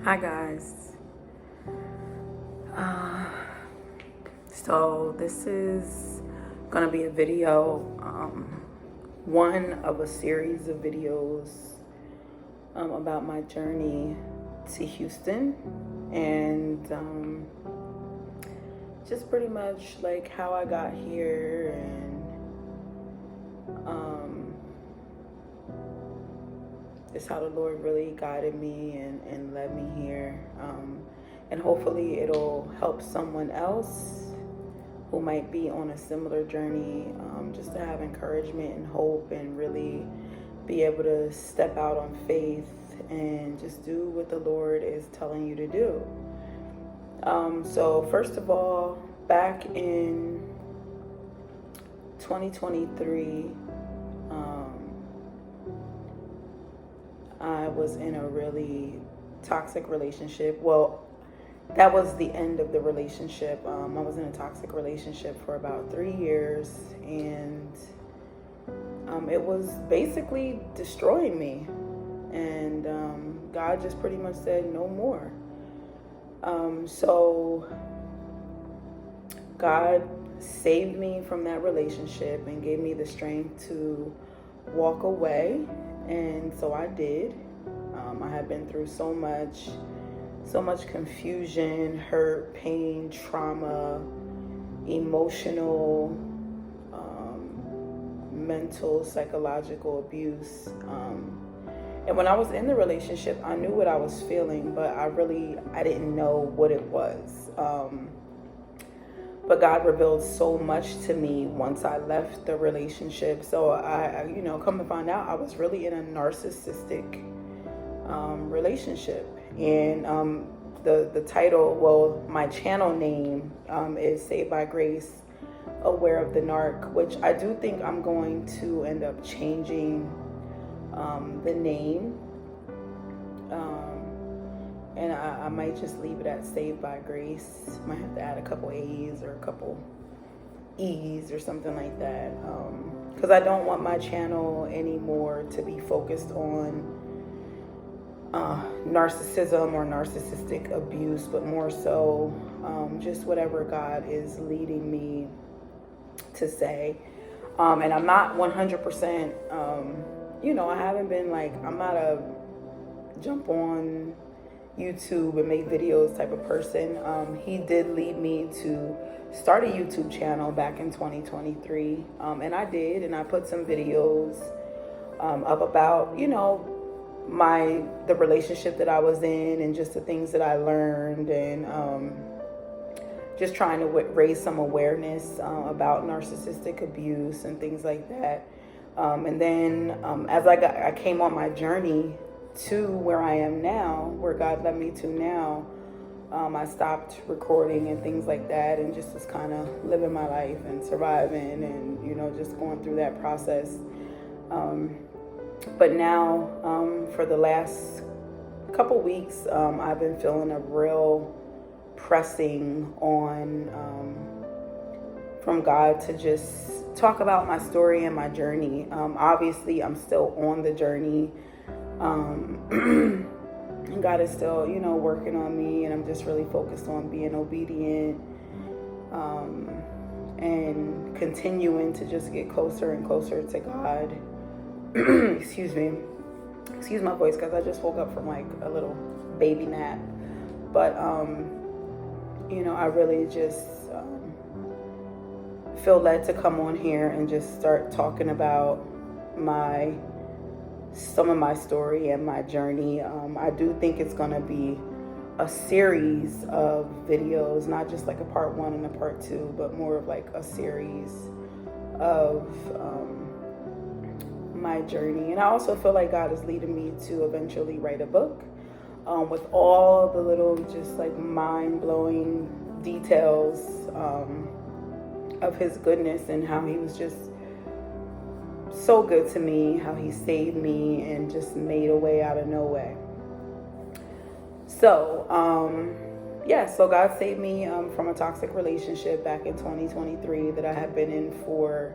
Hi guys. Uh, so this is gonna be a video, one of a series of videos about my journey to Houston and just pretty much like how I got here and just how the Lord really guided me and led me here. And hopefully it'll help someone else who might be on a similar journey, just to have encouragement and hope and really be able to step out on faith and just do what the Lord is telling you to do. So first of all, back in 2023, I was in a really toxic relationship. Well, that was the end of the relationship. I was in a toxic relationship for about 3 years, and it was basically destroying me. And God just pretty much said, no more. So God saved me from that relationship and gave me the strength to walk away. And so I did. I had been through so much confusion, hurt, pain, trauma, emotional, mental, psychological abuse. And when I was in the relationship, I knew what I was feeling, but I didn't know what it was. But God revealed so much to me once I left the relationship. So I come to find out I was really in a narcissistic relationship. And the title, well, my channel name is Saved by Grace, Aware of the Narc, which I do think I'm going to end up changing the name. And I might just leave it at Saved by Grace. Might have to add a couple A's or a couple E's or something like that. Because I don't want my channel anymore to be focused on narcissism or narcissistic abuse, but more so just whatever God is leading me to say. And I'm not 100%, I haven't been like, I'm not a jump on YouTube and make videos type of person. He did lead me to start a YouTube channel back in 2023. And I did, and I put some videos up about, the relationship that I was in and just the things that I learned, and just trying to raise some awareness about narcissistic abuse and things like that. And then as I came on my journey to where I am now, where God led me to now, I stopped recording and things like that, and just was kind of living my life and surviving and, just going through that process. But now, for the last couple weeks, I've been feeling a real pressing on from God to just talk about my story and my journey. Obviously, I'm still on the journey. And God is still, working on me, and I'm just really focused on being obedient, and continuing to just get closer and closer to God. Excuse me. Excuse my voice, because I just woke up from like a little baby nap. But, I really just feel led to come on here and just start talking about some of my story and my journey. I do think it's going to be a series of videos, not just like a part 1 and a part 2, but more of like a series of my journey. And I also feel like God is leading me to eventually write a book with all the little just like mind-blowing details of his goodness and how he was just so good to me, how he saved me and just made a way out of no way. So, so God saved me from a toxic relationship back in 2023 that I had been in for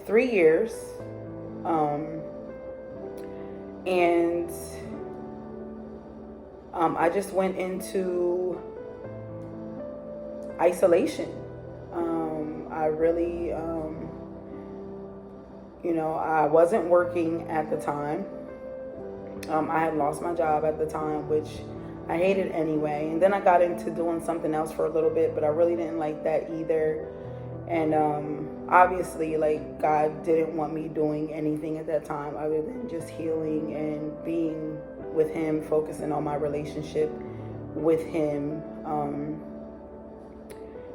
3 years. And I just went into isolation. I really, I wasn't working at the time. I had lost my job at the time, which I hated anyway. And then I got into doing something else for a little bit, but I really didn't like that either. And obviously, like, God didn't want me doing anything at that time other than just healing and being with Him, focusing on my relationship with Him.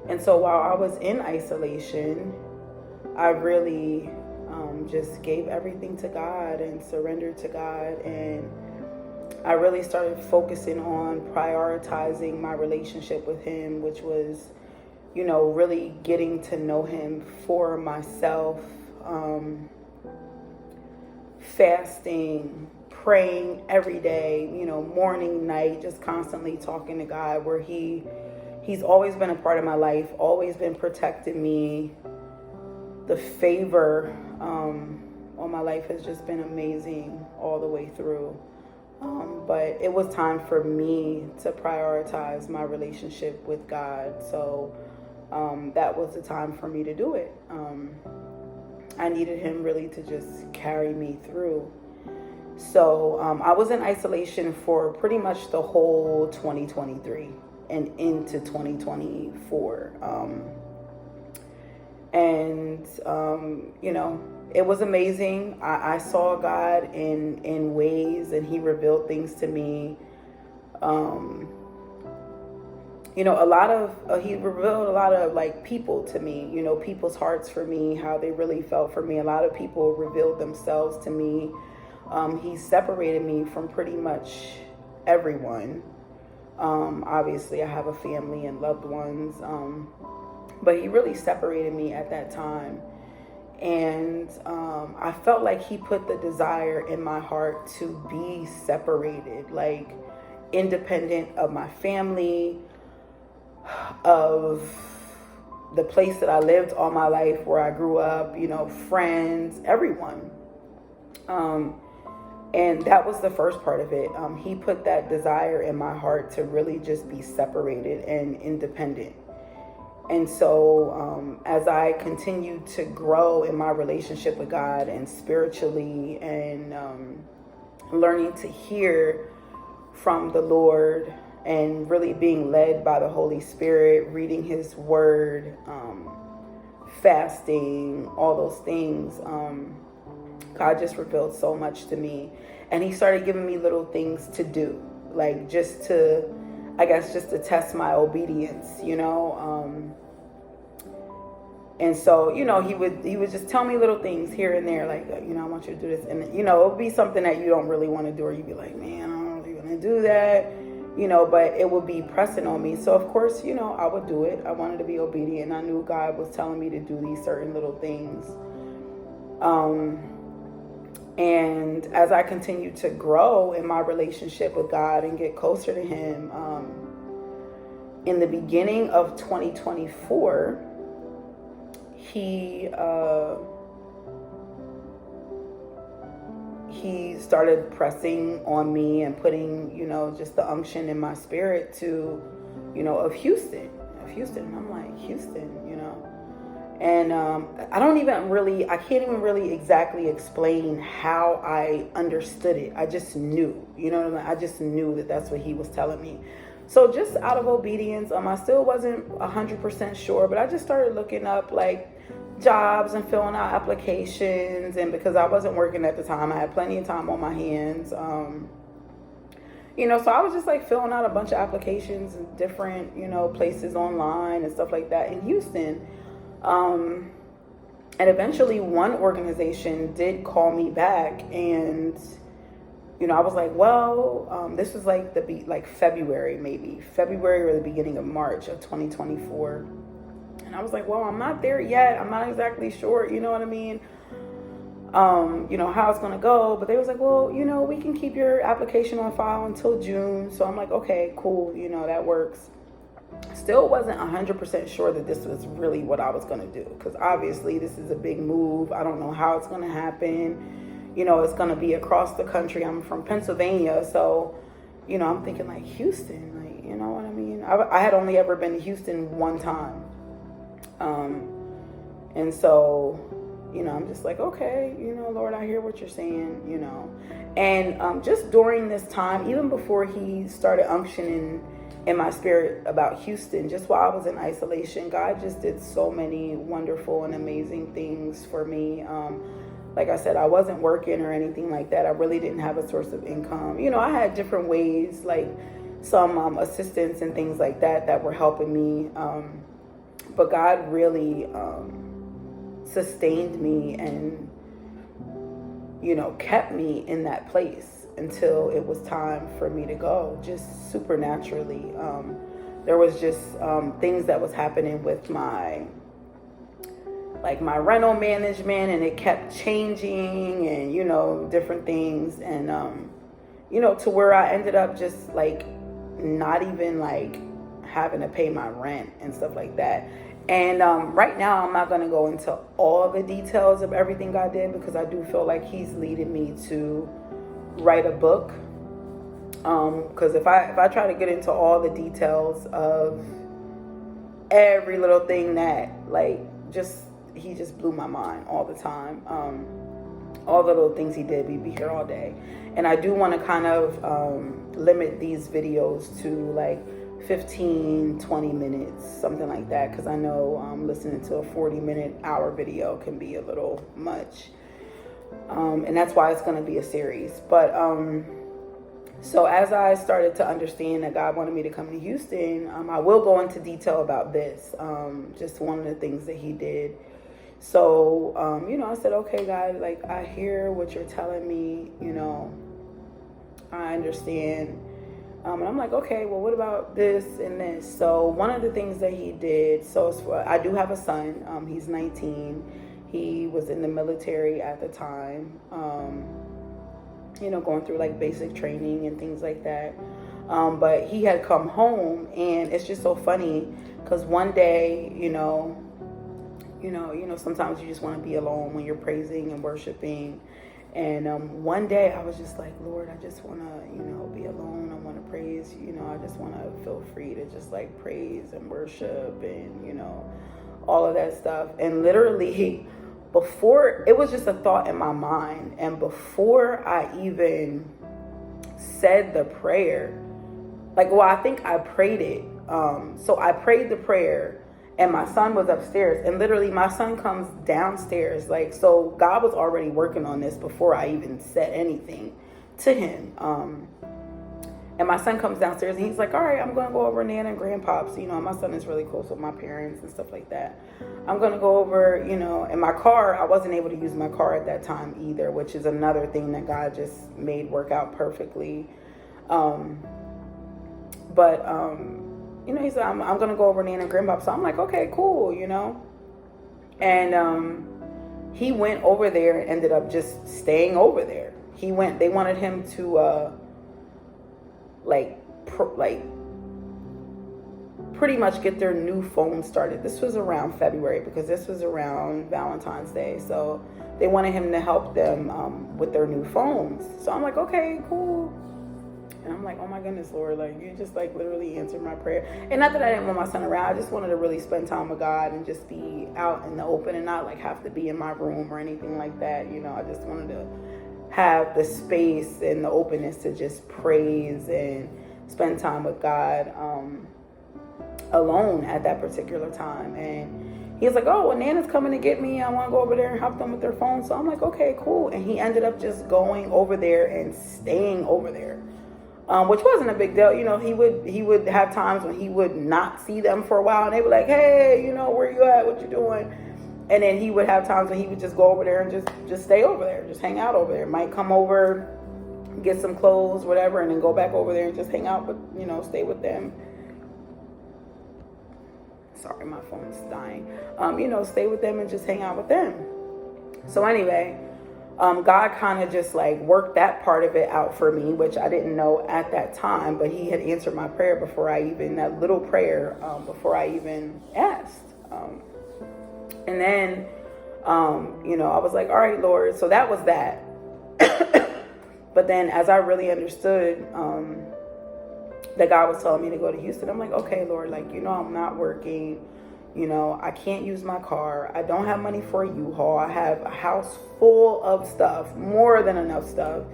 And so while I was in isolation, I really just gave everything to God and surrendered to God. And I really started focusing on prioritizing my relationship with Him, which was, really getting to know Him for myself, fasting, praying every day, morning, night, just constantly talking to God, where He's always been a part of my life, always been protecting me. The favor on my life has just been amazing all the way through. But it was time for me to prioritize my relationship with God. So that was the time for me to do it. I needed Him really to just carry me through. So I was in isolation for pretty much the whole 2023 and into 2024. It was amazing. I saw God in ways, and He revealed things to me. He revealed a lot of like people to me, people's hearts for me, how they really felt for me. A lot of people revealed themselves to me. He separated me from pretty much everyone. Obviously I have a family and loved ones. But He really separated me at that time. And I felt like He put the desire in my heart to be separated, like independent of my family, of the place that I lived all my life, where I grew up, friends, everyone. And that was the first part of it. He put that desire in my heart to really just be separated and independent. And so as I continued to grow in my relationship with God and spiritually, and learning to hear from the Lord and really being led by the Holy Spirit, reading His Word, fasting, all those things, God just revealed so much to me. And He started giving me little things to do, like just to test my obedience, and so, he would just tell me little things here and there, like, I want you to do this. And, it would be something that you don't really want to do, or you'd be like, man, I don't really want to do that, but it would be pressing on me. So, of course, I would do it. I wanted to be obedient. I knew God was telling me to do these certain little things. And as I continued to grow in my relationship with God and get closer to Him, in the beginning of 2024, He started pressing on me and putting, just the unction in my spirit to, of Houston. And I'm like, Houston, And I can't even really exactly explain how I understood it. I just knew, I just knew that that's what He was telling me. So just out of obedience, I still wasn't 100% sure, but I just started looking up like jobs and filling out applications. And because I wasn't working at the time, I had plenty of time on my hands. So I was just like filling out a bunch of applications in different, places online and stuff like that in Houston. And eventually one organization did call me back, and I was like, well, this was like February or the beginning of March of 2024. And I was like, well, I'm not there yet. I'm not exactly sure, you know what I mean? How it's going to go. But they was like, well, we can keep your application on file until June. So I'm like, okay, cool. That works. Still wasn't 100% sure that this was really what I was going to do, because obviously this is a big move. I don't know how it's going to happen. It's going to be across the country. I'm from Pennsylvania, so I'm thinking like Houston, like, you know what I mean? I had only ever been to Houston one time. And so, I'm just like, okay, Lord, I hear what you're saying, And just during this time, even before he started unctioning in my spirit about Houston, just while I was in isolation, God just did so many wonderful and amazing things for me. Like I said, I wasn't working or anything like that. I really didn't have a source of income. I had different ways, like some assistance and things like that were helping me. But God really sustained me and, kept me in that place until it was time for me to go, just supernaturally. There was just things that was happening with my rental management, and it kept changing and, different things. And, to where I ended up just like not even like having to pay my rent and stuff like that. And right now, I'm not going to go into all the details of everything God did, because I do feel like he's leading me to write a book. Because if I try to get into all the details of every little thing that he just blew my mind all the time. All the little things he did, we'd be here all day. And I do want to kind of limit these videos to like 15, 20 minutes, something like that, because I know listening to a 40-minute hour video can be a little much. And that's why it's going to be a series. But so as I started to understand that God wanted me to come to Houston, I will go into detail about this, just one of the things that he did. So, I said, okay, God, like, I hear what you're telling me, I understand. And I'm like, okay, well, what about this and this? So one of the things that he did, I do have a son. He's 19. He was in the military at the time, going through like basic training and things like that. But he had come home, and it's just so funny because one day, sometimes you just want to be alone when you're praising and worshiping. And one day I was just like, Lord, I just want to, be alone. I want to praise, I just want to feel free to just like praise and worship and, all of that stuff. And literally before, it was just a thought in my mind. And before I even said the prayer, I think I prayed it. So I prayed the prayer. And my son was upstairs, and literally my son comes downstairs. So God was already working on this before I even said anything to him. And my son comes downstairs, and he's like, all right, I'm going to go over Nana and Grandpop's. My son is really close with my parents and stuff like that. I'm going to go over, in my car. I wasn't able to use my car at that time either, which is another thing that God just made work out perfectly. He said, I'm going to go over Nana and Grandpa. So I'm like, okay, cool, And he went over there and ended up just staying over there. They wanted him to, pretty much get their new phone started. This was around February, because this was around Valentine's Day. So they wanted him to help them with their new phones. So I'm like, okay, cool. And I'm like, oh my goodness, Lord, you just literally answered my prayer. And not that I didn't want my son around. I just wanted to really spend time with God and just be out in the open and not have to be in my room or anything like that. I just wanted to have the space and the openness to just praise and spend time with God alone at that particular time. And he's like, oh, well, Nana's coming to get me. I want to go over there and help them with their phone. So I'm like, okay, cool. And he ended up just going over there and staying over there. Which wasn't a big deal. He would have times when he would not see them for a while, and they were like, hey, where you at? What you doing? And then he would have times when he would just go over there and just stay over there, just hang out over there. Might come over, get some clothes, whatever, and then go back over there and just hang out, but, stay with them. Sorry, my phone's dying. Stay with them and just hang out with them. So anyway, God kind of just worked that part of it out for me, which I didn't know at that time, but he had answered my prayer before I even, that little prayer, before I even asked. And then, I was like, all right, Lord. So that was that. But then as I really understood, that God was telling me to go to Houston. I'm like, okay, Lord, like, I'm not working. I can't use my car. I don't have money for a U-Haul. I have a house full of stuff, more than enough stuff.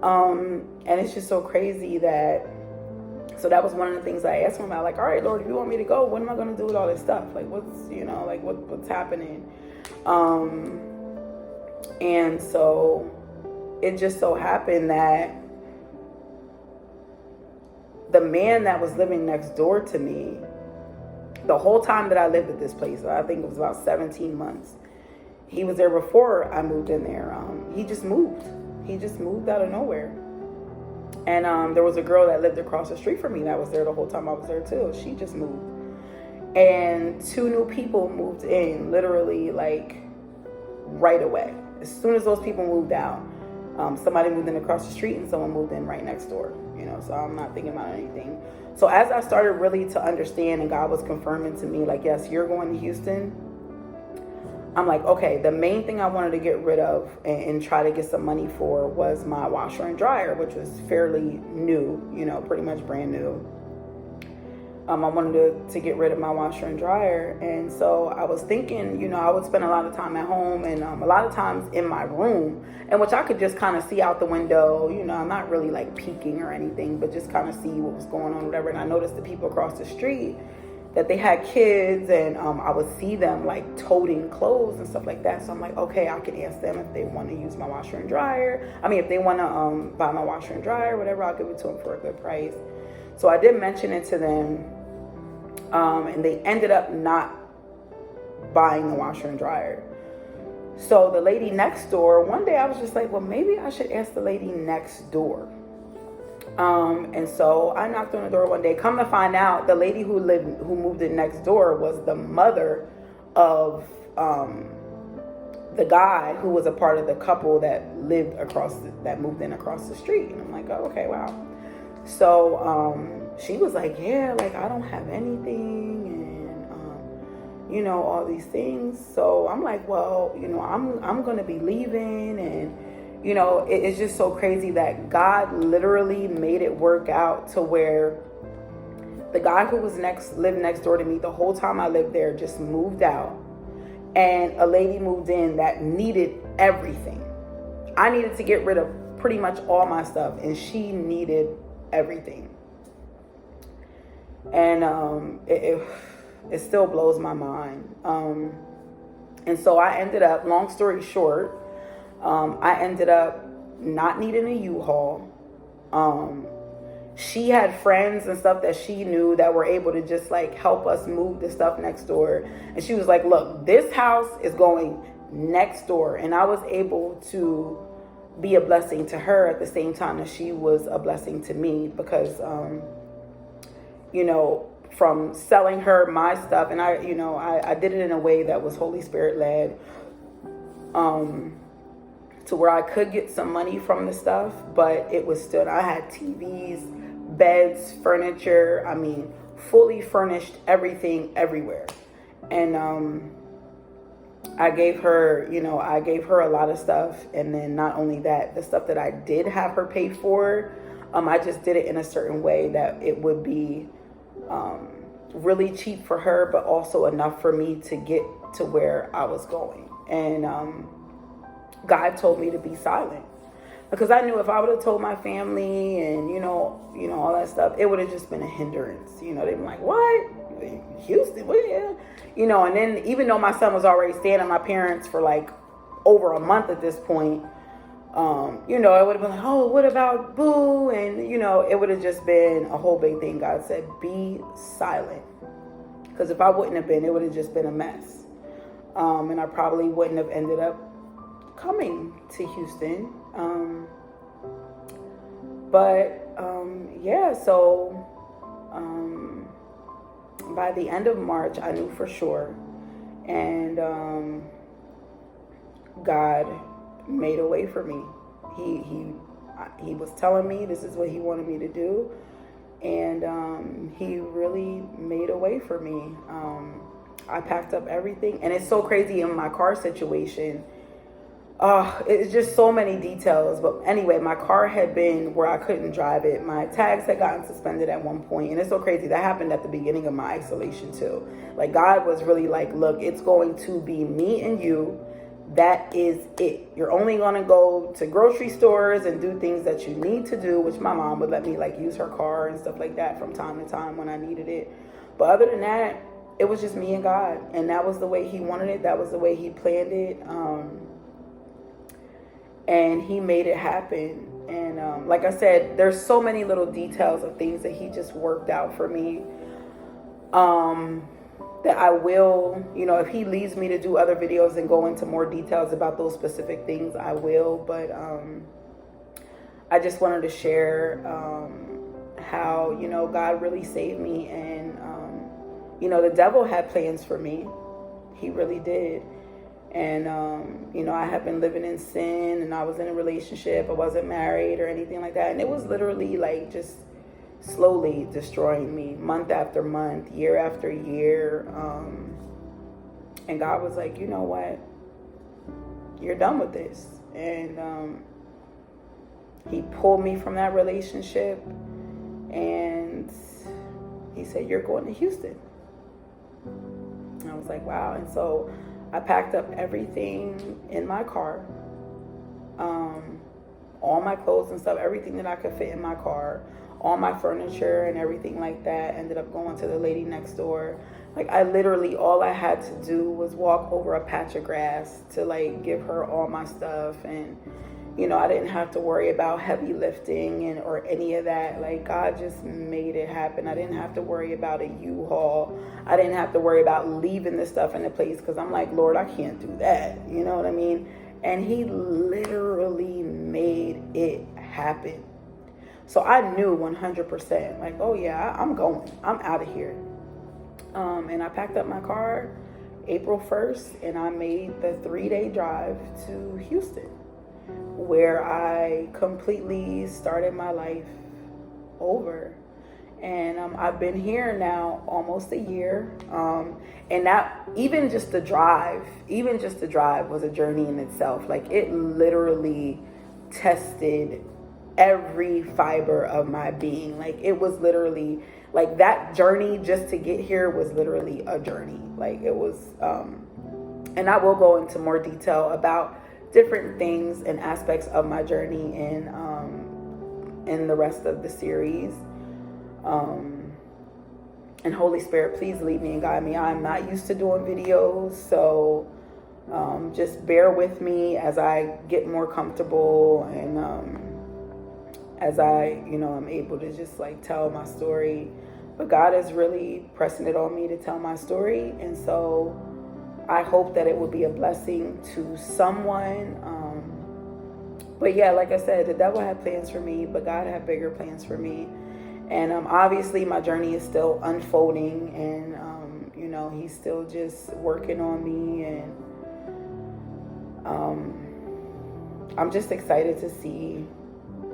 And it's just so crazy so that was one of the things I asked him about. Like, all right, Lord, if you want me to go, what am I going to do with all this stuff? Like, what's happening? And so it just so happened that the man that was living next door to me, the whole time that I lived at this place, I think it was about 17 months, he was there before I moved in there. He just moved out of nowhere. And there was a girl that lived across the street from me that was there the whole time I was there too. She just moved. And 2 new people moved in literally like right away. As soon as those people moved out, somebody moved in across the street and someone moved in right next door, so I'm not thinking about anything. So as I started really to understand, and God was confirming to me, like, yes, you're going to Houston, I'm like, okay, the main thing I wanted to get rid of and try to get some money for was my washer and dryer, which was fairly new, pretty much brand new. I wanted to get rid of my washer and dryer. And so I was thinking, I would spend a lot of time at home and a lot of times in my room, and which I could just kind of see out the window. I'm not really like peeking or anything, but just kind of see what was going on, whatever. And I noticed the people across the street, that they had kids, and I would see them like toting clothes and stuff like that. So I'm like, okay, I can ask them if they want to use my washer and dryer. I mean, if they want to buy my washer and dryer, whatever, I'll give it to them for a good price. So I did mention it to them. And they ended up not buying the washer and dryer. So the lady next door, one day I was just like, well, maybe I should ask the lady next door. And so I knocked on the door one day. Come to find out, the lady who moved in next door was the mother of the guy who was a part of the couple that moved in across the street. And I'm like, oh, okay, wow. So she was like, yeah, like I don't have anything, and all these things. So I'm like, well, I'm gonna be leaving, and it's just so crazy that God literally made it work out to where the guy who lived next door to me the whole time I lived there just moved out, and a lady moved in that needed everything. I needed to get rid of pretty much all my stuff, and she needed everything. And it still blows my mind. And so I ended up, long story short, I ended up not needing a U-Haul. She had friends and stuff that she knew that were able to just like help us move the stuff next door. And she was like, look, this house is going next door. And I was able to be a blessing to her at the same time that she was a blessing to me, because from selling her my stuff, and I did it in a way that was Holy Spirit led, to where I could get some money from the stuff, but it was still, I had TVs, beds, furniture, fully furnished everything everywhere. And I gave her a lot of stuff. And then not only that, the stuff that I did have her pay for, I just did it in a certain way that it would be really cheap for her, but also enough for me to get to where I was going. And God told me to be silent, because I knew if I would have told my family and all that stuff, it would have just been a hindrance. They'd be like, what? Houston? What? Yeah. And then even though my son was already staying at my parents for like over a month at this point, it would have been like, oh, what about Boo? And, it would have just been a whole big thing. God said, be silent. Because if I wouldn't have been, it would have just been a mess. And I probably wouldn't have ended up coming to Houston. So by the end of March, I knew for sure. And God made a way for me. He was telling me this is what he wanted me to do, and he really made a way for me. I packed up everything, and it's so crazy in my car situation. It's just so many details. But anyway, my car had been where I couldn't drive it. My tags had gotten suspended at one point, and it's so crazy. That happened at the beginning of my isolation too. Like, God was really like, look, it's going to be me and you. That is it. You're only going to go to grocery stores and do things that you need to do, which my mom would let me like use her car and stuff like that from time to time when I needed it. But other than that, it was just me and God, and that was the way he wanted it. That was the way he planned it. And he made it happen. And like I said, there's so many little details of things that he just worked out for me, that I will, if he leads me to do other videos and go into more details about those specific things, I will. But I just wanted to share how, God really saved me. And the devil had plans for me. He really did. And, I had been living in sin, and I was in a relationship. I wasn't married or anything like that. And it was literally like just slowly destroying me month after month, year after year. And God was like, you know what? You're done with this. And he pulled me from that relationship, and he said, you're going to Houston. And I was like, wow. And so I packed up everything in my car, all my clothes and stuff, everything that I could fit in my car, all my furniture and everything like that. Ended up going to the lady next door. Like, I literally, all I had to do was walk over a patch of grass to like give her all my stuff. And I didn't have to worry about heavy lifting or any of that. Like, God just made it happen. I didn't have to worry about a U-Haul. I didn't have to worry about leaving the stuff in the place, because I'm like, Lord, I can't do that. You know what I mean? And he literally made it happen. So I knew 100%, like, oh yeah, I'm going. I'm out of here. And I packed up my car April 1st, and I made the 3-day drive to Houston, where I completely started my life over. And I've been here now almost a year. And that, even just the drive was a journey in itself. Like, it literally tested every fiber of my being. Like, it was literally like that journey just to get here was literally a journey. Like, it was, and I will go into more detail about different things and aspects of my journey in the rest of the series. And Holy Spirit, please lead me and guide me. I'm not used to doing videos, so just bear with me as I get more comfortable, and as I, I'm able to just like tell my story. But God is really pressing it on me to tell my story, and so I hope that it will be a blessing to someone. But yeah, like I said, the devil had plans for me, but God had bigger plans for me. And obviously my journey is still unfolding, and he's still just working on me, and I'm just excited to see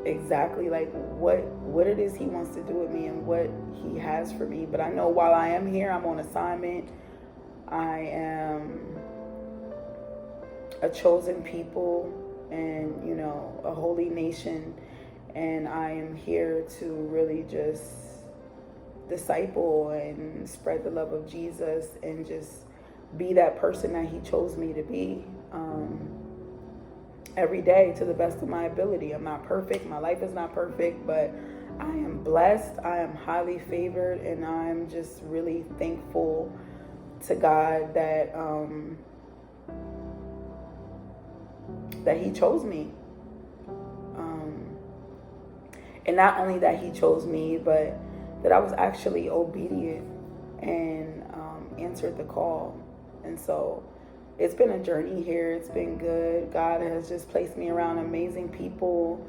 exactly like what it is he wants to do with me and what he has for me. But I know while I am here, I'm on assignment. I am a chosen people, and a holy nation, and I am here to really just disciple and spread the love of Jesus and just be that person that he chose me to be, every day to the best of my ability. I'm not perfect. My life is not perfect, but I am blessed. I am highly favored, and I'm just really thankful to God that that he chose me. And not only that he chose me, but that I was actually obedient and answered the call. And so it's been a journey here. It's been good. God has just placed me around amazing people,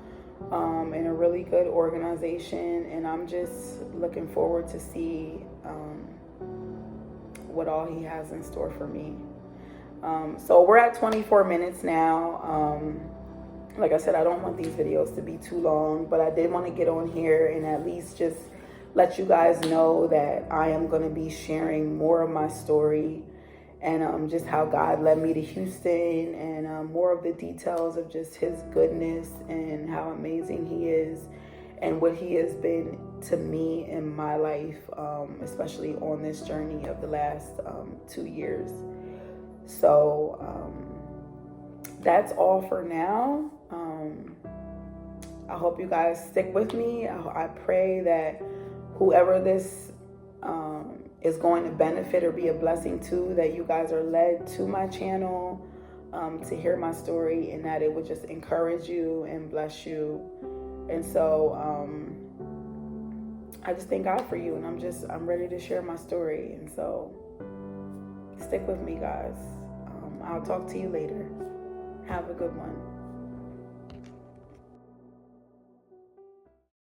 in a really good organization, and I'm just looking forward to see what all he has in store for me. So we're at 24 minutes now. Like I said, I don't want these videos to be too long, but I did want to get on here and at least just let you guys know that I am going to be sharing more of my story and just how God led me to Houston, and more of the details of just his goodness and how amazing he is and what he has been to me in my life, especially on this journey of the last 2 years. So that's all for now. I hope you guys stick with me. I pray that whoever this is going to benefit or be a blessing to, that you guys are led to my channel to hear my story, and that it would just encourage you and bless you. And so I just thank God for you, and I'm ready to share my story. And so stick with me, guys. I'll talk to you later. Have a good one.